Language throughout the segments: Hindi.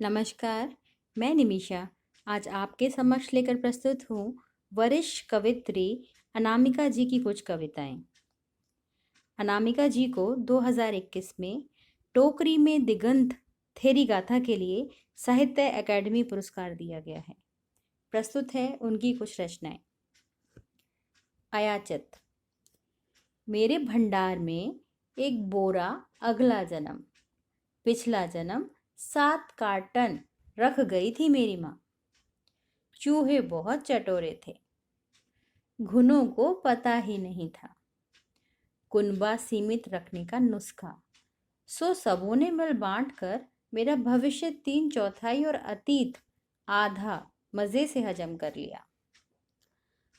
नमस्कार, मैं निमिषा आज आपके समक्ष लेकर प्रस्तुत हूँ वरिष्ठ कवित्री अनामिका जी की कुछ कविताएं। अनामिका जी को 2021 में टोकरी में दिगंत थेरी गाथा के लिए साहित्य अकादमी पुरस्कार दिया गया है। प्रस्तुत है उनकी कुछ रचनाएं। अयाचित। मेरे भंडार में एक बोरा अगला जन्म, पिछला जन्म 7 कार्टन रख गई थी मेरी माँ। चूहे बहुत चटोरे थे, घुनों को पता ही नहीं था कुनबा सीमित रखने का नुस्खा। सो सबों ने मिल बांट कर मेरा भविष्य 3/4 और अतीत आधा मज़े से हजम कर लिया।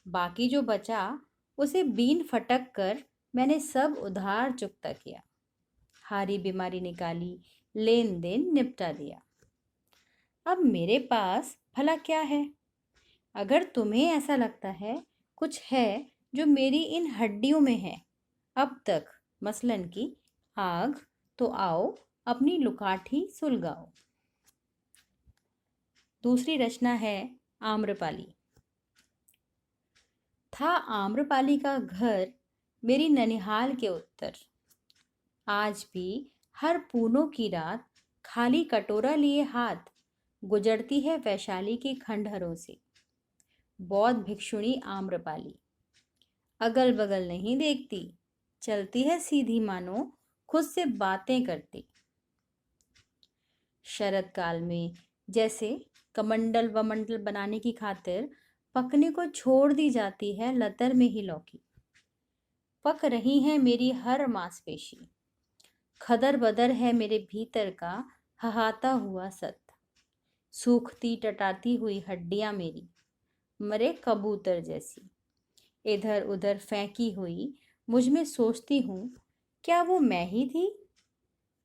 बाकी जो बचा उसे बीन फटक कर मैंने सब उधार चुकता किया। हारी बीमारी निकाली, लेन देन निपटा दिया। अब मेरे पास भला क्या है? अगर तुम्हें ऐसा लगता है कुछ है जो मेरी इन हड्डियों में है अब तक, मसलन की आग, तो आओ अपनी लुकाठी सुलगाओ। दूसरी रचना है आम्रपाली। था आम्रपाली का घर मेरी ननिहाल के उत्तर। आज भी हर पूनों की रात खाली कटोरा लिए हाथ गुजरती है वैशाली के खंडहरों से। बौद्ध भिक्षुणी आम्रपाली अगल बगल नहीं देखती, चलती है सीधी मानो खुद से बातें करती। शरद काल में जैसे कमंडल वमंडल बनाने की खातिर पकने को छोड़ दी जाती है लतर में ही लौकी। पक रही है मेरी हर मांसपेशी, खदर बदर है मेरे भीतर का हहाता हुआ सत। सूखती टटाती हुई हड्डियां मेरी मरे कबूतर जैसी इधर उधर फेंकी हुई मुझ में सोचती हूँ, क्या वो मैं ही थी?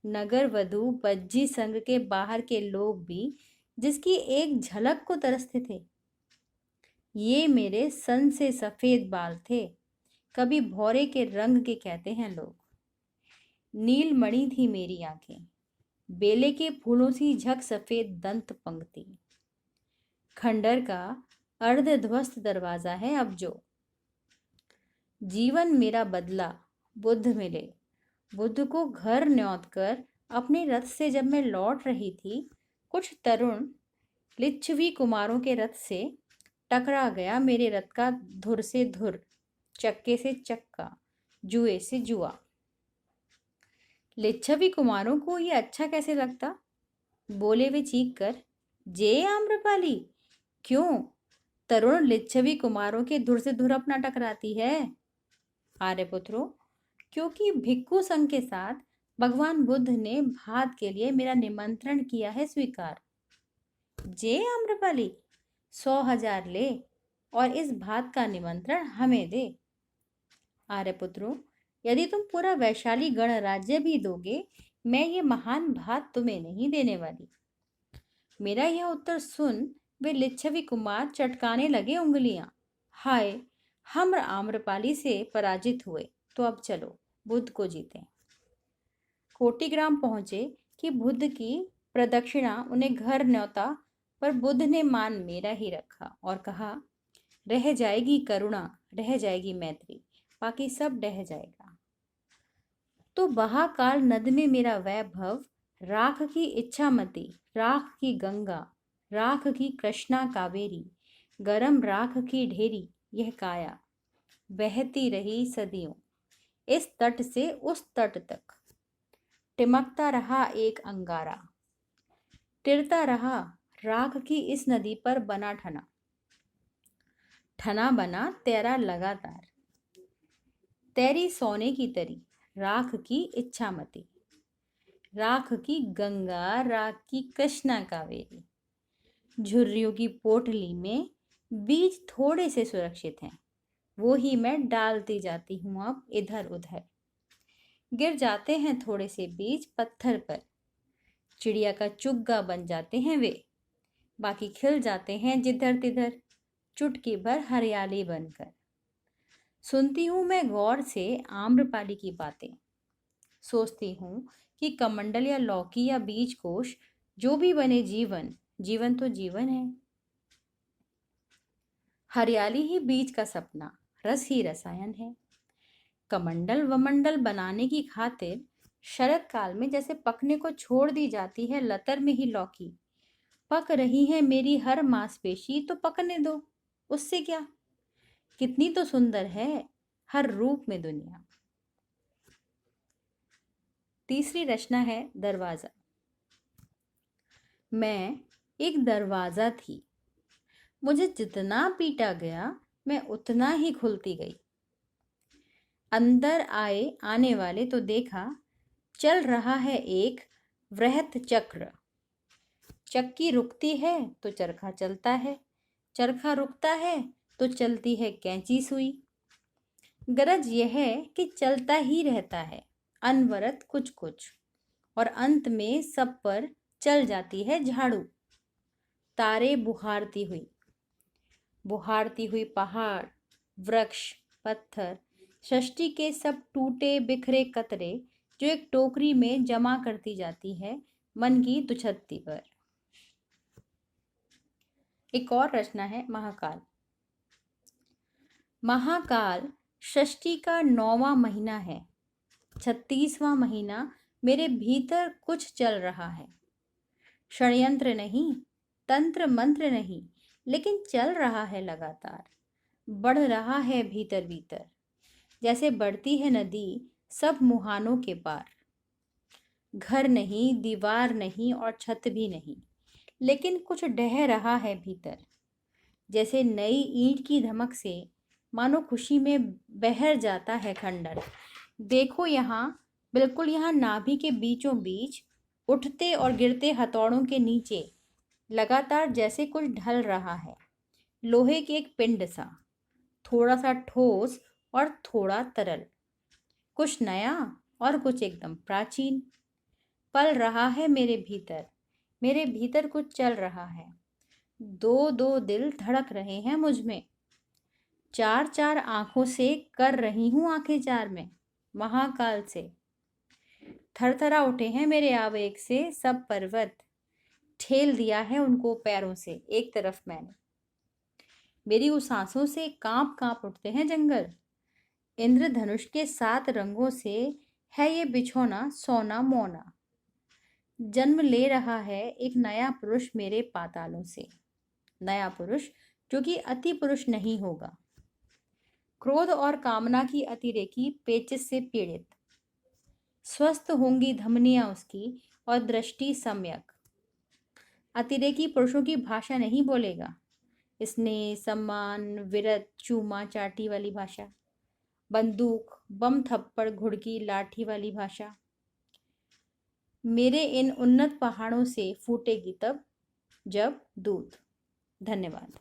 नगर वधू बज्जी संघ के बाहर के लोग भी जिसकी एक झलक को तरसते थे। ये मेरे सन से सफेद बाल थे, कभी भौरे के रंग के कहते हैं लोग। नीलमणि थी मेरी आंखें, बेले के फूलों सी झक सफेद दंत पंक्ति। खंडर का अर्धध्वस्त दरवाजा है अब जो। जीवन मेरा बदला, बुद्ध मिले। बुद्ध को घर न्योत कर अपने रथ से जब मैं लौट रही थी, कुछ तरुण लिच्छवी कुमारों के रथ से टकरा गया मेरे रथ का धुर से धुर, चक्के से चक्का, जुए से जुआ। लिच्छवी कुमारों को ये अच्छा कैसे लगता? बोले वे चीख कर, जे आम्रपाली, क्यों तरुण लिच्छवी कुमारों के धुर से धुर अपना टकराती है? आर्यपुत्रों, क्योंकि भिक्खु संघ के साथ भगवान बुद्ध ने भात के लिए मेरा निमंत्रण किया है स्वीकार। जे आम्रपाली, 100,000 ले और इस भात का निमंत्रण हमें दे। आर्यपुत्रों, यदि तुम पूरा वैशाली गणराज्य भी दोगे, मैं ये महान भात तुम्हें नहीं देने वाली। मेरा यह उत्तर सुन वे लिच्छवी कुमार चटकाने लगे उंगलियां। हाय, हम आम्रपाली से पराजित हुए, तो अब चलो बुद्ध को जीतें। कोटिग्राम पहुंचे कि बुद्ध की प्रदक्षिणा उन्हें घर न्योता, पर बुद्ध ने मान मेरा ही रखा और कहा, रह जाएगी करुणा, रह जाएगी मैत्री, बाकी सब रह जाएगा। तो बहा काल नद में मेरा वैभव, राख की इच्छामती, राख की गंगा, राख की कृष्णा कावेरी, गरम राख की ढेरी यह काया, बहती रही सदियों इस तट से उस तट तक। टिमकता रहा एक अंगारा, टिरता रहा राख की इस नदी पर बना ठना। ठना बना तेरा लगातार, तेरी सोने की तरी, राख की इच्छामती, राख की गंगा, राख की कृष्णा कावेरी। झुर्रियों की पोटली में बीज थोड़े से सुरक्षित हैं, वो ही मैं डालती जाती हूँ अब इधर उधर। गिर जाते हैं थोड़े से बीज पत्थर पर, चिड़िया का चुग्गा बन जाते हैं वे, बाकी खिल जाते हैं जिधर तिधर, चुटकी भर हरियाली बनकर। सुनती हूँ मैं गौर से आम्रपाली की बातें, सोचती हूँ कि कमंडल या लौकी या बीज कोश जो भी बने जीवन, जीवन तो जीवन है। हरियाली ही बीज का सपना, रस ही रसायन है। कमंडल वमंडल बनाने की खातिर शरद काल में जैसे पकने को छोड़ दी जाती है लतर में ही लौकी। पक रही है मेरी हर मांसपेशी तो पकने दो, उससे क्या। कितनी तो सुंदर है हर रूप में दुनिया। तीसरी रचना है दरवाजा। मैं एक दरवाजा थी, मुझे जितना पीटा गया मैं उतना ही खुलती गई। अंदर आए आने वाले तो देखा चल रहा है एक वृहत चक्र। चक्की रुकती है तो चरखा चलता है, चरखा रुकता है तो चलती है कैंची सुई। गरज यह है कि चलता ही रहता है अनवरत कुछ कुछ, और अंत में सब पर चल जाती है झाड़ू। तारे बुहारती हुई पहाड़, वृक्ष, पत्थर, सृष्टि के सब टूटे बिखरे कतरे जो एक टोकरी में जमा करती जाती है मन की दुछत्ती पर। एक और रचना है महाकाल। महाकाल सृष्टि का 9वां महीना है, 36वां महीना मेरे भीतर कुछ चल रहा है। षड्यंत्र नहीं, तंत्र मंत्र नहीं, लेकिन चल रहा है लगातार, बढ़ रहा है भीतर भीतर, जैसे बढ़ती है नदी सब मुहानों के पार। घर नहीं, दीवार नहीं और छत भी नहीं, लेकिन कुछ ढह रहा है भीतर, जैसे नई ईंट की धमक से मानो खुशी में बहर जाता है खंडर। देखो यहाँ, बिल्कुल यहाँ नाभि के बीचों बीच उठते और गिरते हथौड़ों के नीचे लगातार जैसे कुछ ढल रहा है। लोहे के एक पिंड सा, थोड़ा सा ठोस और थोड़ा तरल, कुछ नया और कुछ एकदम प्राचीन। पल रहा है मेरे भीतर कुछ चल रहा है। दो दो दिल धड़क रहे हैं मुझ में, चार चार आंखों से कर रही हूँ आंखें चार में। महाकाल से थरथरा उठे हैं मेरे आवेग से सब पर्वत, ठेल दिया है उनको पैरों से एक तरफ मैंने। मेरी उस सांसों से कांप कांप उठते हैं जंगल। इंद्रधनुष के 7 रंगों से है ये बिछौना सोना मोना। जन्म ले रहा है एक नया पुरुष मेरे पातालों से, नया पुरुष जो कि अति पुरुष नहीं होगा। क्रोध और कामना की अतिरेकी पेचिश से पीड़ित, स्वस्थ होंगी धमनियां उसकी और दृष्टि सम्यक। अतिरेकी पुरुषों की भाषा नहीं बोलेगा, स्नेह सम्मान विरत चूमा चाटी वाली भाषा, बंदूक बम थप्पड़ घुड़की लाठी वाली भाषा मेरे इन उन्नत पहाड़ों से फूटेगी तब जब दूत। धन्यवाद।